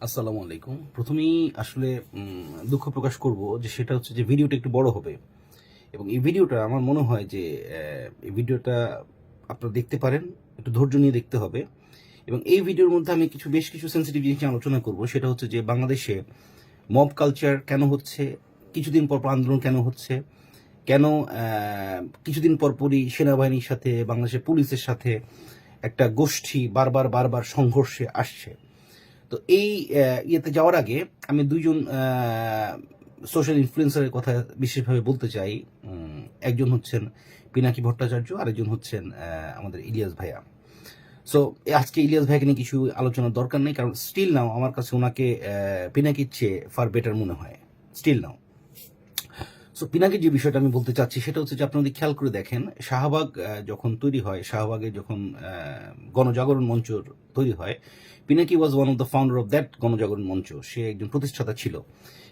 আসসালামু আলাইকুম। প্রথমেই আসলে দুঃখ প্রকাশ করব যে সেটা হচ্ছে যে ভিডিওটা একটু বড় হবে এবং এই ভিডিওটা আমার মনে হয় যে এই ভিডিওটা আপনারা দেখতে পারেন, একটু ধৈর্য নিয়ে দেখতে হবে এবং এই ভিডিওর মধ্যে আমি বেশ কিছু সেনসিটিভ জিনিস নিয়ে আলোচনা করব। সেটা হচ্ছে যে বাংলাদেশে মব কালচার কেন হচ্ছে, কিছুদিন পর পর আন্দোলন কেন হচ্ছে, কেন কিছুদিন পরপরই সেনাবাহিনীর সাথে বাংলাদেশের পুলিশের সাথে একটা গোষ্ঠী বারবার সংঘর্ষে আসছে। তো এই ইয়েতে যাওয়ার আগে আমি দুইজন সোশ্যাল ইনফ্লুয়েন্সারের কথা বিশেষভাবে বলতে চাই। একজন হচ্ছেন পিনাকি ভট্টাচার্য, আরেকজন হচ্ছেন আমাদের ইলিয়াস ভাইয়া। সো আজকে ইলিয়াস ভাইকে নিয়ে কিছু আলোচনার দরকার নেই, কারণ স্টিল নাও আমার কাছে ওনাকে পিনাকির চেয়ে ফার বেটার মনে হয় স্টিল নাও। সো পিনাকির যে বিষয়টা আমি বলতে চাচ্ছি সেটা হচ্ছে যে আপনি যদি খেয়াল করে দেখেন, শাহবাগ যখন তৈরি হয়, শাহবাগে যখন গণজাগরণ মঞ্চ তৈরি হয়, Pinaki was one of the founder of that গণজাগরণ মঞ্চ। সে একজন প্রতিষ্ঠাতা ছিল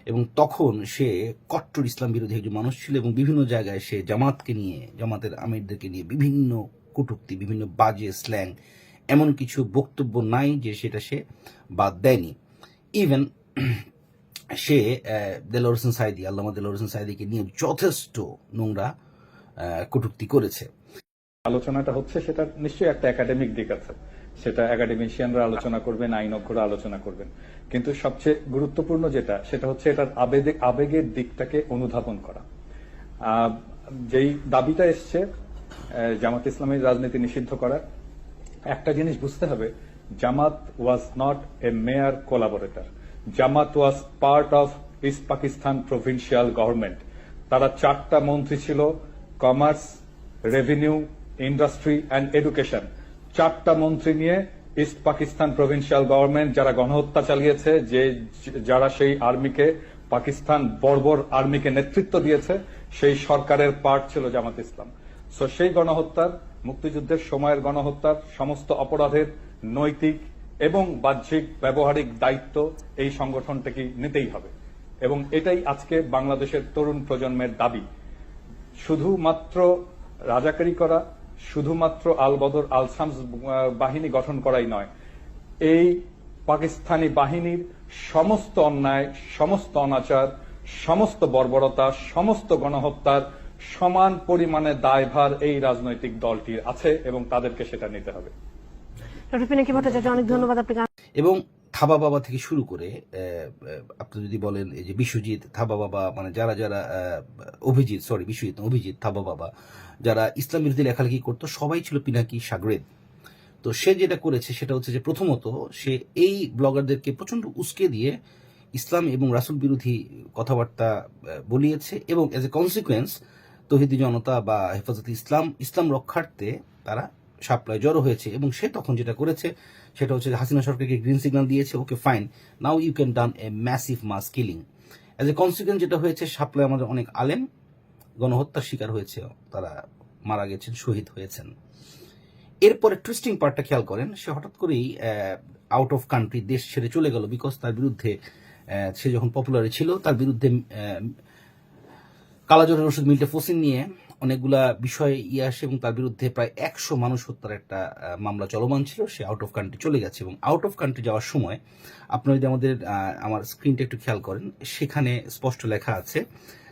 এবং তখন সে কট্টর ইসলাম বিরোধী একজন মানুষ ছিল এবং বিভিন্ন জায়গায় সে জামাতকে নিয়ে, জামাতের আমিরদেরকে নিয়ে বিভিন্ন কটূক্তি, বিভিন্ন বাজে স্ল্যাং, এমন কিছু বক্তব্য নাই যে সেটা সে বাদ দেয়নি। ইভেন সে দেলোয়ার হোসেন সাঈদী, আল্লামা দেলোয়ার হোসেন সাঈদীকে নিয়ে যথেষ্ট নোংরা কটূক্তি করেছে। আলোচনাটা হচ্ছে সেটা নিশ্চয়ই একটা একাডেমিক দিক আছে, সেটা একাডেমিশিয়ানরা আলোচনা করবেন, আইনজ্ঞরা আলোচনা করবেন, কিন্তু সবচেয়ে গুরুত্বপূর্ণ যেটা সেটা হচ্ছে এটার আবেগের দিকটাকে অনুধাবন করা। যেই দাবিটা এসছে জামাত ইসলামের রাজনীতি নিষিদ্ধ করার, একটা জিনিস বুঝতে হবে, Jamaat was not a major collaborator, Jamaat was part of East Pakistan provincial government. তারা 4টা মন্ত্রী ছিল, commerce, revenue, industry and education. 4টা মন্ত্রী নিয়ে ইস্ট পাকিস্তান প্রভিন্সিয়াল গভর্নমেন্ট যারা গণহত্যা চালিয়েছে, যারা সেই আর্মিকে, পাকিস্তান বর্বর আর্মিকে নেতৃত্ব দিয়েছে, সেই সরকারের পার্ট ছিল জামাত ইসলাম। সো সেই গণহত্যার, মুক্তিযুদ্ধের সময়ের গণহত্যার সমস্ত অপরাধের নৈতিক এবং বাহ্যিক ব্যবহারিক দায়িত্ব এই সংগঠনটাকে নিতেই হবে এবং এটাই আজকে বাংলাদেশের তরুণ প্রজন্মের দাবি। শুধুমাত্র রাজাকারি করা, শুধুমাত্র আল বদর আল শামস বাহিনী গঠন করাই নয়, এই পাকিস্তানি বাহিনীর সমস্ত অন্যায়, সমস্ত অনাচার, সমস্ত বর্বরতা, সমস্ত গণহত্যার সমান পরিমাণে দায়ভার এই রাজনৈতিক দলটির আছে এবং তাদেরকে সেটা নিতে হবে। ডক্টর পিনাকি ভট্টাচার্য, অনেক ধন্যবাদ আপনাকে। এবং থাবা বাবা থেকে শুরু করে আপনি যদি বলেন এই যে বিশ্বজিৎ থাবা বাবা, মানে যারা যারা অভিজিৎ থাবা বাবা, যারা ইসলাম বিরোধী লেখালেখি করতো, সবাই ছিল পিনাকি সাগরেদ। তো সে যেটা করেছে সেটা হচ্ছে যে প্রথমত সে এই ব্লগারদেরকে প্রচন্ড উস্কে দিয়ে ইসলাম এবং রাসূল বিরোধী কথাবার্তা বলিয়েছে এবং এজ এ কনসিকুয়েন্স তৌহিদি জনতা বা হেফাজতে ইসলাম রক্ষার্থে তারা শাপলায় জড়ো হয়েছে এবং সে তখন যেটা করেছে সেটা হচ্ছে হাসিনা সরকারকে গ্রিন সিগন্যাল দিয়েছে, okay fine, now you can done a massive mass killing. As a consequence যেটা হয়েছে, শাপলায় আমাদের অনেক আলেম গণহত্যার শিকার হয়েছে, তারা মারা গেছেন, শহীদ হয়েছেন। এরপরে টুইস্টিং পার্টটা খেয়াল করেন, সে হঠাৎ করেই আউট অফ কান্ট্রি, দেশ ছেড়ে চলে গেল, বিকজ তার বিরুদ্ধে সে যখন পপুলারে ছিল তার বিরুদ্ধে কালাজ্বরের ওষুধ মিল্টাফোসিন নিয়ে অনেকগুলা বিষয় আসে এবং তার বিরুদ্ধে প্রায় 100 মানুষ হত্যার একটা মামলা চলমান ছিল। সে আউট অফ কান্ট্রি চলে গেছে এবং আউট অফ কান্ট্রি যাওয়ার সময় আপনি যদি আমার স্ক্রিনটা একটু খেয়াল করেন, সেখানে স্পষ্ট লেখা আছে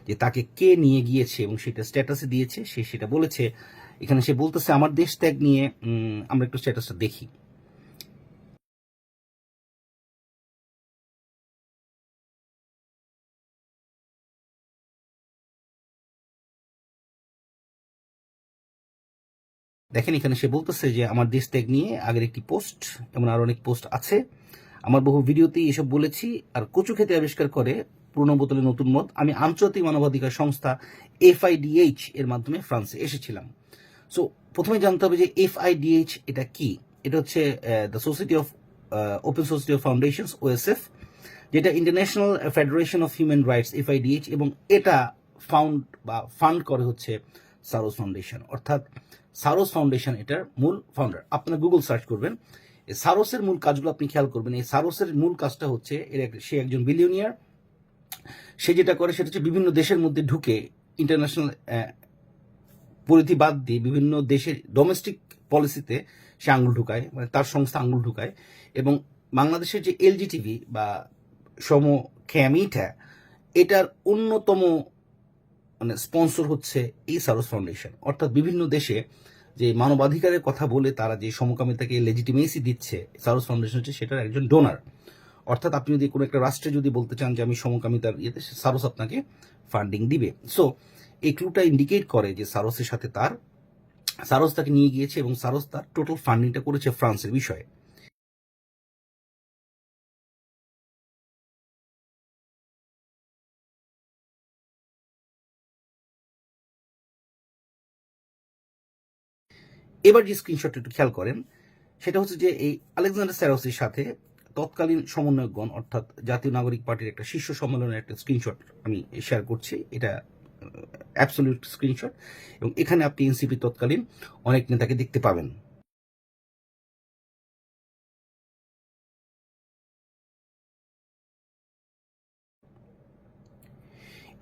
যে তাকে কে নিয়ে গিয়েছে এবং সেটা স্ট্যাটাসে দিয়েছে, সে সেটা বলেছে। এখানে সে বলতেছে আমার দেশ ত্যাগ নিয়ে। আমরা একটু স্ট্যাটাসটা দেখি। দেখেন এখানে সে বলতেছে যে আমার দেশ ত্যাগ নিয়ে আগের একটি পোস্ট, এমন আরো অনেক পোস্ট আছে, আমার বহু ভিডিওতেই এসব বলেছি। আর কচু খেতে আবিষ্কার করে পুরনো বোতলে নতুন মদ, আমি আন্তর্জাতিক মানবাধিকার সংস্থা FIDH এর মাধ্যমে ফ্রান্সে এসেছিলাম। সো প্রথমে জানতে হবে যে FIDH এটা কি। এটা হচ্ছে the society of open society of foundations, OSF, যেটা international federation of human rights, FIDH, এবং এটা ফান্ড করে হচ্ছে সারোস ফাউন্ডেশন। অর্থাৎ সারোস ফাউন্ডেশন এটার মূল ফাউন্ডার। আপনারা গুগল সার্চ করবেন, সারোসের মূল কাজগুলো আপনি খেয়াল করবেন। এই সারোসের মূল কাজটা হচ্ছে, সে একজন বিলিয়নিয়ার। সে যেটা করে সেটা হচ্ছে বিভিন্ন দেশের মধ্যে ঢুকে ইন্টারন্যাশনাল পরিধি বাদ দিয়ে বিভিন্ন দেশের ডোমেস্টিক পলিসিতে সে আঙুল ঢুকায়, মানে তার সংস্থা আঙুল ঢুকায় এবং বাংলাদেশের যে এলজি টিভি বা সমখ্যামিটা, এটার অন্যতম মানে স্পন্সর হচ্ছে এই সারস ফাউন্ডেশন। অর্থাৎ বিভিন্ন দেশে যে মানবাধিকারের কথা বলে তারা যে সমকামিতাকে লেজিটিমেসি দিচ্ছে, সারস ফাউন্ডেশন হচ্ছে সেটার একজন ডোনার। অর্থাৎ আপনি যদি কোনো একটা রাষ্ট্রে যদি বলতে চান যে আমি সমকামিতার ইয়েতে, সারস আপনাকে ফান্ডিং দিবে। সো এই ক্লুটা ইন্ডিকেট করে যে সারসের সাথে সারস তাকে নিয়ে গিয়েছে এবং সারস তার টোটাল ফান্ডিংটা করেছে ফ্রান্সের বিষয়ে। এবার যে স্ক্রিনশটটা একটু খেয়াল করেন, সেটা হচ্ছে যে এই আলেকজান্ডার স্যারসের সাথে তৎকালীন সমন্বয়কগণ অর্থাৎ জাতীয় নাগরিক পার্টির একটা শীর্ষ সম্মেলনের একটা স্ক্রিনশট আমি শেয়ার করছি। এটা অ্যাবসলিউট স্ক্রিনশট, এবং এখানে আপনি এনসিপি তৎকালীন অনেক নেতাকে দেখতে পাবেন।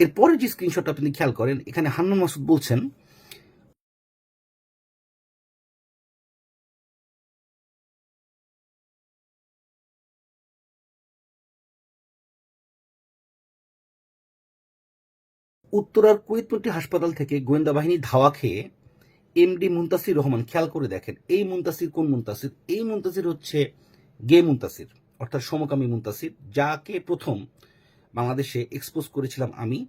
এরপরে যে স্ক্রিনশট আপনি খেয়াল করেন, এখানে হান্নান মাসুদ বলছেন উত্তরার কুয়েতপট্টি হাসপাতাল থেকে গোয়েন্দা বাহিনী ধাওয়া খেয়ে এমডি মুনতাসির রহমান, খেয়াল করে দেখেন এই মুনতাসির কোন মুনতাসির? এই মুনতাসির হচ্ছে গে মুনতাসির, অর্থাৎ সমকামী মুনতাসির, যাকে প্রথম বাংলাদেশে এক্সপোজ করেছিলাম আমি।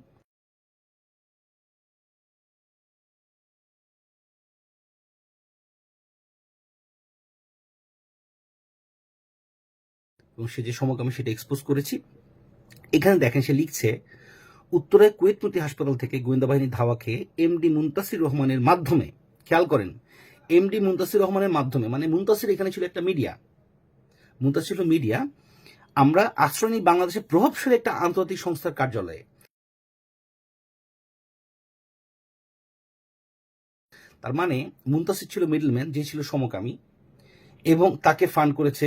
এবং সে যে সমকামী সেটা এক্সপোজ করেছি। এখানে দেখেন সে লিখছে উত্তরায় কুয়েতপট্টি হাসপাতাল থেকে গোয়েন্দা বাহিনী ধাওয়া খেয়ে এমডি মুনতাসির রহমানের মাধ্যমে, খেয়াল করেন এমডি মুনতাসির রহমানের মাধ্যমে, মানে মুনতাসির এখানে ছিল একটা মিডিয়া, মুনতাসির ছিল মিডিয়া, আমরা আশ্রয় নিই বাংলাদেশের প্রভাবশালী একটা আন্তর্জাতিক সংস্থার কার্যালয়ে। তার মানে মুনতাসির ছিল মিডলম্যান, যে ছিল সমকামী, এবং তাকে ফান্ড করেছে,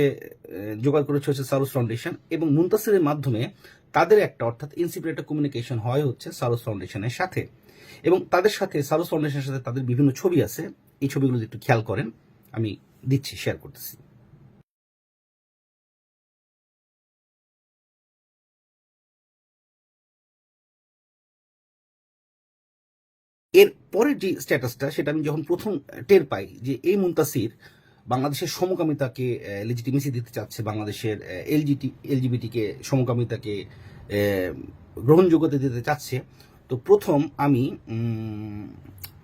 জোগাড় করেছে হচ্ছে সারস ফাউন্ডেশন, এবং মুনতাসিরের মাধ্যমে তাদের একটা অর্থাৎ এনসিপির একটা কমিউনিকেশন হয় হচ্ছে সারস ফাউন্ডেশনের সাথে, এবং তাদের সাথে সারস ফাউন্ডেশনের সাথে তাদের বিভিন্ন ছবি আছে। এই ছবিগুলো একটু খেয়াল করেন, আমি দিচ্ছি, শেয়ার করতেছি। এর পরের যে স্ট্যাটাসটা, সেটা আমি যখন প্রথম টের পাই যে এই মুনতাসির বাংলাদেশের সমকামিতাকে লেজিটিমেসি দিতে চাচ্ছে, বাংলাদেশের এলজিবিটিকে সমকামিতাকে গ্রহণযোগ্যতা দিতে চাচ্ছে, তো প্রথম আমি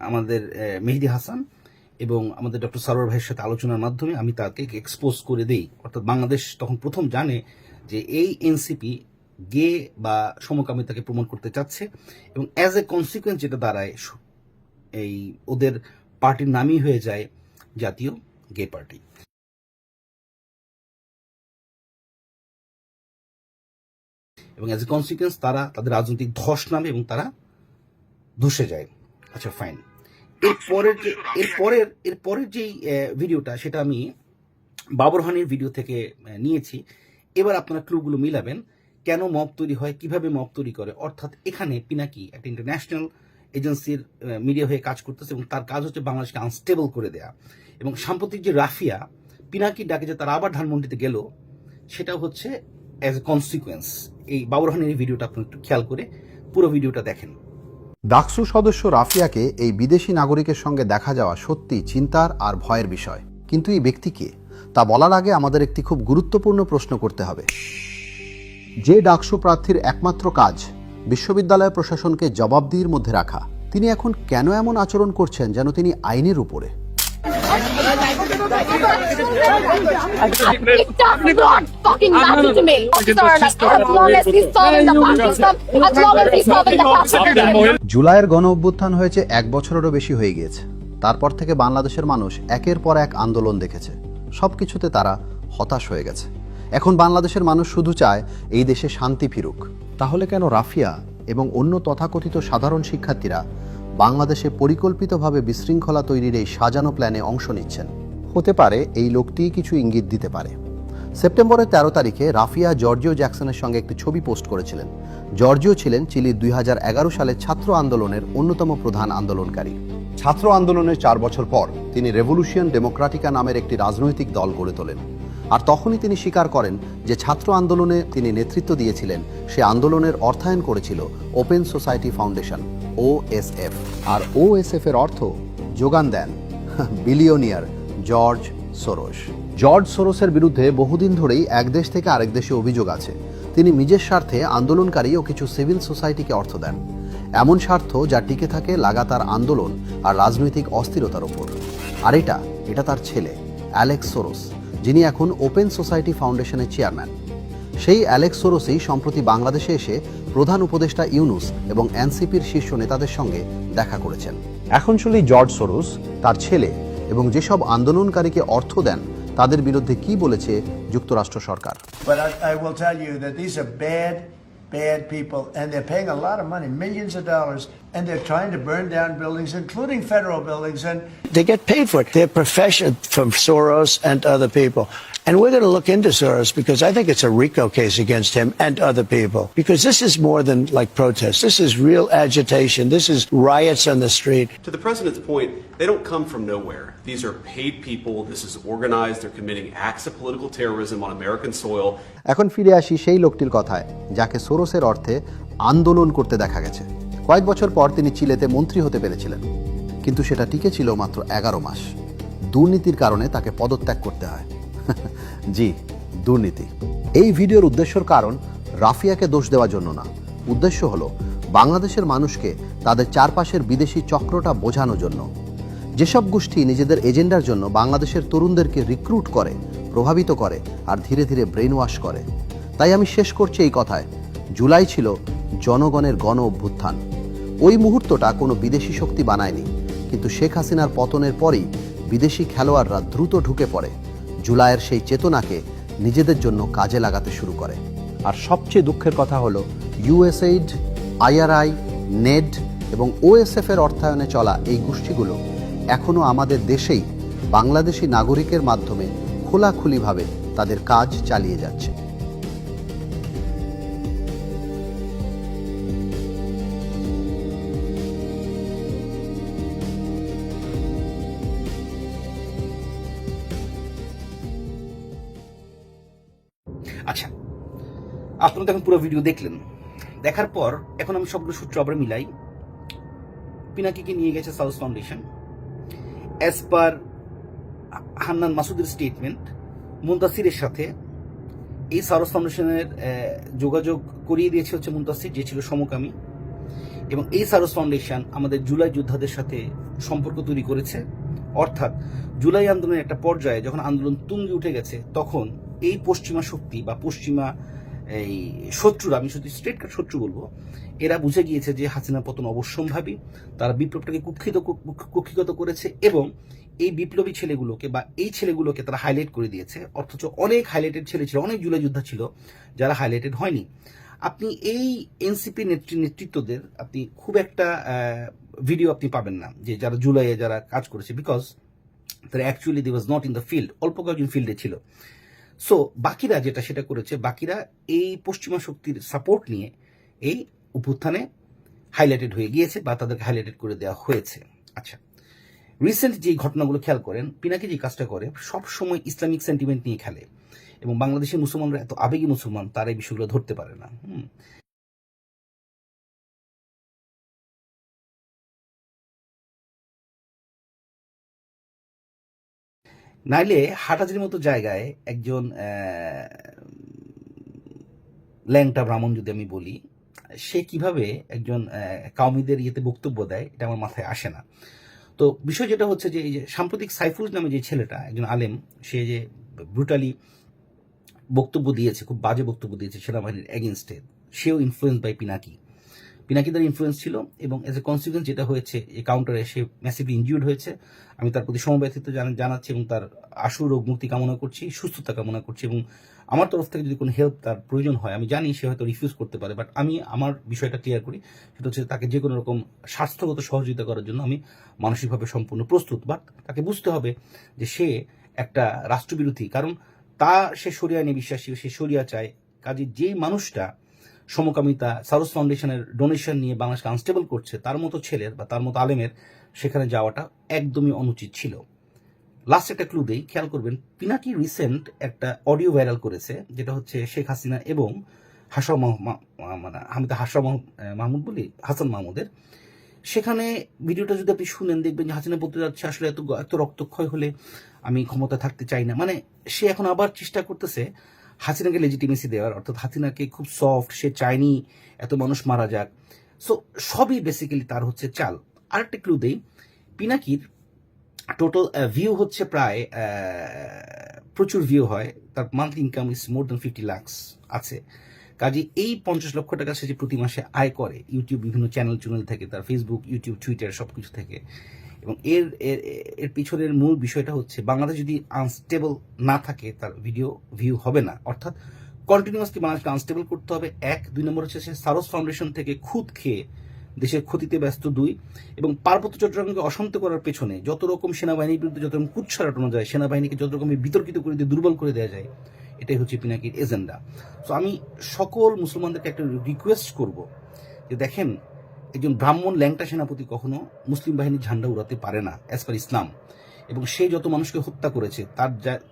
আমাদের মেহেদী হাসান এবং আমাদের ডক্টর সারোয়ার ভাইয়ের সাথে আলোচনার মাধ্যমে আমি তাকে এক্সপোজ করে দেই। অর্থাৎ বাংলাদেশ তখন প্রথম জানে যে এই এনসিপি গে বা সমকামিতাকে প্রমোট করতে চাচ্ছে, এবং অ্যাজ এ কনসিকুয়েন্স যেটা দাঁড়ায়, এই ওদের পার্টির নামই হয়ে যায় জাতীয় গে পার্টি। এবং অ্যাজ এ কনসিকুয়েন্স তারা তাদের রাজনৈতিক ধস নামে এবং তারা ধসে যায়। আচ্ছা ফাইন। এরপরের যেই ভিডিওটা, সেটা আমি বাবর হানির ভিডিও থেকে নিয়েছি। এবার আপনারা ক্লুগুলো মিলাবেন, কেন মব তৈরি হয়, কিভাবে মব তৈরি করে। অর্থাৎ এখানে পিনাকি একটা ইন্টারন্যাশনাল এজেন্সির মিডিয়া হয়ে কাজ করতেছে, এবং তার কাজ হচ্ছে বাংলাদেশকে আনস্টেবল করে দেয়া। এবং সাম্প্রতিক যে রাফিয়া পিনাকির ডাকে যে তারা আবার ধানমন্ডিতে গেল, সেটা হচ্ছে অ্যাজ এ কনসিকুয়েন্স। এই বাবর হানির ভিডিওটা আপনি একটু খেয়াল করে পুরো ভিডিওটা দেখেন। ডাকসু সদস্য রাফিয়াকে এই বিদেশি নাগরিকের সঙ্গে দেখা যাওয়া সত্যি চিন্তার আর ভয়ের বিষয়। কিন্তু এই ব্যক্তি কে তা বলার আগে আমাদের একটি খুব গুরুত্বপূর্ণ প্রশ্ন করতে হবে। যে ডাকসু প্রার্থীর একমাত্র কাজ বিশ্ববিদ্যালয় প্রশাসনকে জবাবদিহির মধ্যে রাখা, তিনি এখন কেন এমন আচরণ করছেন যেন তিনি আইনের উপরে? It does not fucking matter to me. As long as he's solving the party stuff, as long as he's solving the party. জুলাইয়ের গণ অভ্যুত্থান হয়েছে 1 বছরেরও বেশি হয়ে গিয়েছে। তারপর থেকে বাংলাদেশের মানুষ একের পর এক আন্দোলন দেখেছে, সবকিছুতে তারা হতাশ হয়ে গেছে। এখন বাংলাদেশের মানুষ শুধু চায় এই দেশে শান্তি ফিরুক। তাহলে কেন রাফিয়া এবং অন্য তথাকথিত সাধারণ শিক্ষার্থীরা বাংলাদেশে পরিকল্পিতভাবে বিশৃঙ্খলা তৈরির এই সাজানো প্ল্যানে অংশ নিচ্ছেন? হতে পারে এই লোকটিই কিছু ইঙ্গিত দিতে পারে। সেপ্টেম্বরের 13 তারিখে রাফিয়া জর্জিও জ্যাকসনের সঙ্গে একটি ছবি পোস্ট করেছিলেন। জর্জিও ছিলেন চিলির 2011 সালের ছাত্র আন্দোলনের অন্যতম প্রধান আন্দোলনকারী। ছাত্র আন্দোলনের 4 বছর পর তিনি রেভলিউশন ডেমোক্রাটিকা নামের একটি রাজনৈতিক দল গড়ে তোলেন। আর তখনই তিনি স্বীকার করেন যে ছাত্র আন্দোলনে তিনি নেতৃত্ব দিয়েছিলেন, সে আন্দোলনের অর্থায়ন করেছিল ওপেন সোসাইটি ফাউন্ডেশন OSF। আর OSF এর অর্থ যোগান দেন বিলিয়নিয়ার জর্জ সোরোস। জর্জ সোরোসের বিরুদ্ধে বহুদিন ধরেই এক দেশ থেকে আরেক দেশে অভিযোগ আছে তিনি নিজের স্বার্থে আন্দোলনকারী ও কিছু সিভিল সোসাইটিকে অর্থ দেন, এমন স্বার্থ যা টিকে থাকে লাগাতার আন্দোলন আর রাজনৈতিক অস্থিরতার ওপর। আর এটা তার ছেলে অ্যালেক্স সোরোস, যিনি এখন ওপেন সোসাইটি ফাউন্ডেশনের চেয়ারম্যান। সেই অ্যালেক্স সোরোসই সম্প্রতি বাংলাদেশে এসে প্রধান উপদেষ্টা ইউনুস এবং এনসিপির শীর্ষ নেতাদের সঙ্গে দেখা করেছেন। এখন শুনলি জর্জ সোরোস, তার ছেলে এবং যেসব আন্দোলনকারীকে অর্থ দেন তাদের বিরুদ্ধে কি বলেছে যুক্তরাষ্ট্র সরকার। But I will tell you that these are bad people, and they're paying a lot of money, millions of dollars, and they're trying to burn down buildings, including federal buildings, and they get paid for it. They're profession from Soros and other people. And we're going to look into Soros because I think it's a RICO case against him and other people. Because this is more than like protest. This is real agitation. This is riots on the street. To the president's point, they don't come from nowhere. These are paid people. This is organized. They're committing acts of political terrorism on American soil. এখন ফিরে আসি সেই লোকটির কথায় যাকে সোরোসের অর্থে আন্দোলন করতে দেখা গেছে। কয়েক বছর পর তিনি চিলেতে মন্ত্রী হতে পেরেছিলেন, কিন্তু সেটা টিকে ছিল মাত্র 11 মাস। দুর্নীতির কারণে তাকে পদত্যাগ করতে হয়। জি, দুর্নীতি। এই ভিডিওর উদ্দেশ্যর কারণ রাফিয়াকে দোষ দেওয়ার জন্য না, উদ্দেশ্য হলো বাংলাদেশের মানুষকে তাদের চারপাশের বিদেশি চক্রটা বোঝানোর জন্য। যেসব গোষ্ঠী নিজেদের এজেন্ডার জন্য বাংলাদেশের তরুণদেরকে রিক্রুট করে, প্রভাবিত করে আর ধীরে ধীরে ব্রেন ওয়াশ করে। তাই আমি শেষ করছি এই কথায়, জুলাই ছিল জনগণের গণ অভ্যুত্থান। ওই মুহূর্তটা কোনো বিদেশি শক্তি বানায়নি, কিন্তু শেখ হাসিনার পতনের পরই বিদেশি খেলোয়াড়রা দ্রুত ঢুকে পড়ে, জুলাইয়ের সেই চেতনাকে নিজেদের জন্য কাজে লাগাতে শুরু করে। আর সবচেয়ে দুঃখের কথা হলো USAID, IRI, নেড এবং OSF এর অর্থায়নে চলা এই গোষ্ঠীগুলো এখনও আমাদের দেশেই বাংলাদেশি নাগরিকের মাধ্যমে খোলাখুলিভাবে তাদের কাজ চালিয়ে যাচ্ছে। আচ্ছা, আপনারা তো এখন পুরো ভিডিও দেখলেন। দেখার পর এখন আমি সবগুলো সূত্র আবার মিলাই। পিনাকিকে নিয়ে গেছে South Foundation. As per Hannan মাসুদের স্টেটমেন্ট, মুনতাসিরের সাথে এই সাউথ ফাউন্ডেশনের যোগাযোগ করিয়ে দিয়েছে হচ্ছে মুনতাসির, যে ছিল সমকামী। এবং এই সাউথ ফাউন্ডেশন আমাদের জুলাই যোদ্ধাদের সাথে সম্পর্ক তৈরি করেছে। অর্থাৎ জুলাই আন্দোলনের একটা পর্যায়ে যখন আন্দোলন তুঙ্গে উঠে গেছে, তখন এই পশ্চিমা শক্তি বা পশ্চিমা এই শত্রুরা, আমি শুধু স্ট্রেট কাট শত্রু বলবো, এরা বুঝে গিয়েছে যে হাসিনা পতন অবশ্যম্ভাবী। তারা বিপ্লবটাকে কুক্ষিগত করেছে এবং এই বিপ্লবী ছেলেগুলোকে বা এই ছেলেগুলোকে তারা হাইলাইট করে দিয়েছে। অথচ অনেক হাইলাইটেড ছেলে ছিল, অনেক জুলাই যোদ্ধা ছিল যারা হাইলাইটেড হয়নি। আপনি এই এনসিপি নেতৃত্বদের আপনি খুব একটা ভিডিও আপনি পাবেন না যে যারা জুলাইয়ে যারা কাজ করেছে, বিকজ তারা actually they was not in the field, অল্প কয়েকজন ফিল্ডে ছিল। সো বাকিরা যেটা সেটা করেছে, বাকিরা এই পশ্চিমা শক্তির সাপোর্ট নিয়ে এই অভ্যুত্থানে হাইলাইটেড হয়ে গিয়েছে বা তাদেরকে হাইলাইটেড করে দেওয়া হয়েছে। আচ্ছা, রিসেন্ট যে ঘটনাগুলো খেয়াল করেন, পিনাকি যে কাজটা করে সব সময় ইসলামিক সেন্টিমেন্ট নিয়ে খেলে এবং বাংলাদেশের মুসলমানরা এত আবেগী মুসলমান, তারা এই বিষয়গুলো ধরতে পারে না। নাইলে হাটাজির মতো জায়গায় একজন ল্যাংটা ব্রাহ্মণ যদি আমি বলি, সে কিভাবে একজন কাউমিদের ইয়েতে বক্তব্য দেয়, এটা আমার মাথায় আসে না। তো বিষয় যেটা হচ্ছে যে এই যে সাম্প্রতিক সাইফুল নামে যে ছেলেটা, একজন আলেম, সে যে ব্রুটালি বক্তব্য দিয়েছে, খুব বাজে বক্তব্য দিয়েছে সেনাবাহিনীর এগেনস্টে, সেও ইনফ্লুয়েন্স বাই পিনাকি তার ইনফ্লুয়েন্স ছিল এবং এজ এ কনসিকুয়েন্স যেটা হয়েছে, এই কাউন্টারে সে ম্যাসিভলি ইনজিউর্ড হয়েছে। আমি তার প্রতি সমব্যথিত জানাচ্ছি এবং তার আশু রোগ মুক্তি কামনা করছি, সুস্থতা কামনা করছি। এবং আমার তরফ থেকে যদি কোনো হেল্প তার প্রয়োজন হয়, আমি জানি সে হয়তো রিফিউজ করতে পারে, বাট আমি আমার বিষয়টা ক্লিয়ার করি, সেটা হচ্ছে তাকে যে কোনো রকম স্বাস্থ্যগত সহযোগিতা করার জন্য আমি মানসিকভাবে সম্পূর্ণ প্রস্তুত। বাট তাকে বুঝতে হবে যে সে একটা রাষ্ট্রবিরোধী, কারণ সে শরিয়া নিয়ে বিশ্বাসী, সে শরিয়া চায়। কাজে যেই মানুষটা সমকামিতা সারোস ফাউন্ডেশনের ডোনেশন নিয়ে বাংলাদেশকে আনস্টেবল করছে, তার মতো ছেলের বা তার মতো আলেমের সেখানে যাওয়াটা একদমই অনুচিত ছিল। লাস্ট একটা ক্লু দেই, খেয়াল করবেন। পিনাকি রিসেন্ট একটা অডিও ভাইরাল করেছে, যেটা হচ্ছে শেখ হাসিনা এবং মাহমুদ বলি হাসান মাহমুদের। সেখানে ভিডিওটা যদি আপনি শুনেন, দেখবেন যে হাসিনা বলতে যাচ্ছে আসলে এত রক্তক্ষয় হলে আমি ক্ষমতা থাকতে চাই না। মানে সে এখন আবার চেষ্টা করতেছে হাসিনাকে লেজিটিমেসি দেওয়ার, অর্থাৎ হাসিনাকে খুব সফট, সে চায়নি এত মানুষ মারা যাক। সো সবই বেসিক্যালি তার হচ্ছে চাল। আরেকটা ক্লু দেই, পিনাকির টোটাল ভিউ হচ্ছে প্রায় প্রচুর ভিউ হয়, তার monthly income is more than 50 lakh আছে। কাজে এই 50 লক্ষ টাকা সে যে প্রতি মাসে আয় করে ইউটিউব বিভিন্ন চ্যানেল থেকে, তার ফেসবুক, ইউটিউব, টুইটার সবকিছু থেকে, এবং এর পিছনের মূল বিষয়টা হচ্ছে বাংলাদেশ যদি আনস্টেবল না থাকে তার ভিডিও ভিউ হবে না। অর্থাৎ কন্টিনিউয়াসলি বাংলাদেশকে আনস্টেবল করতে হবে, 1। 2 নম্বর হচ্ছে সে সারস ফাউন্ডেশন থেকে খুদ খেয়ে দেশের ক্ষতিতে ব্যস্ত, 2। এবং পার্বত্য চট্টগ্রামকে অশান্ত করার পেছনে যত রকম সেনাবাহিনীর বিরুদ্ধে যত রকম কুৎসা রটানো যায়, সেনাবাহিনীকে যত রকম বিতর্কিত করে দিয়ে দুর্বল করে দেওয়া যায়, এটাই হচ্ছে পিনাকির এজেন্ডা। সো আমি সকল মুসলমানদেরকে একটা রিকোয়েস্ট করব যে দেখেন, একজন ব্রাহ্মণ ল্যাংটা সেনাপতি কখনো মুসলিম বাহিনীর ঝান্ডা উড়াতে পারে না অ্যাজ পার ইসলাম। এবং সে যত মানুষকে হত্যা করেছে,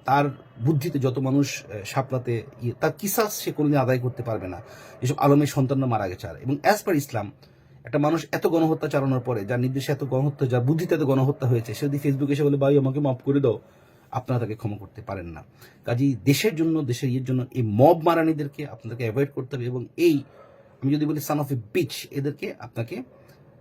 তার বুদ্ধিতে যত মানুষ সাপলাতে তার কিসাস সে কোনোদিন আদায় করতে পারবে না, যেসব আলমের সন্তানরা মারা গেছে। এবং অ্যাজ পার ইসলাম একটা মানুষ এত গণহত্যা চালানোর পরে, যার নির্দেশে এত গণহত্যা, যার বুদ্ধিতে এত গণহত্যা হয়েছে, সে যদি ফেসবুকে এসে বলে ভাই আমাকে মাফ করে দাও, আপনারা তাকে ক্ষমা করতে পারেন না। কাজেই দেশের জন্য, দেশের জন্য এই মব মারানিদেরকে আপনাদেরকে অ্যাভয়েড করতে হবে, এবং এই আমি যদি বলি সান অফ এ বিচ, এদেরকে আপনাকে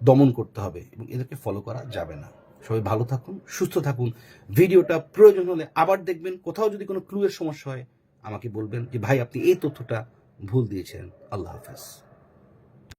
দমন করতে হবে এবং এদেরকে ফলো করা যাবে না। সবাই ভালো থাকুন, সুস্থ থাকুন। ভিডিওটা প্রয়োজন হলে আবার দেখবেন। কোথাও যদি কোনো ক্লু এর সমস্যা হয় আমাকে বলবেন যে ভাই আপনি এই তথ্যটা ভুল দিয়েছেন। আল্লাহ হাফেজ।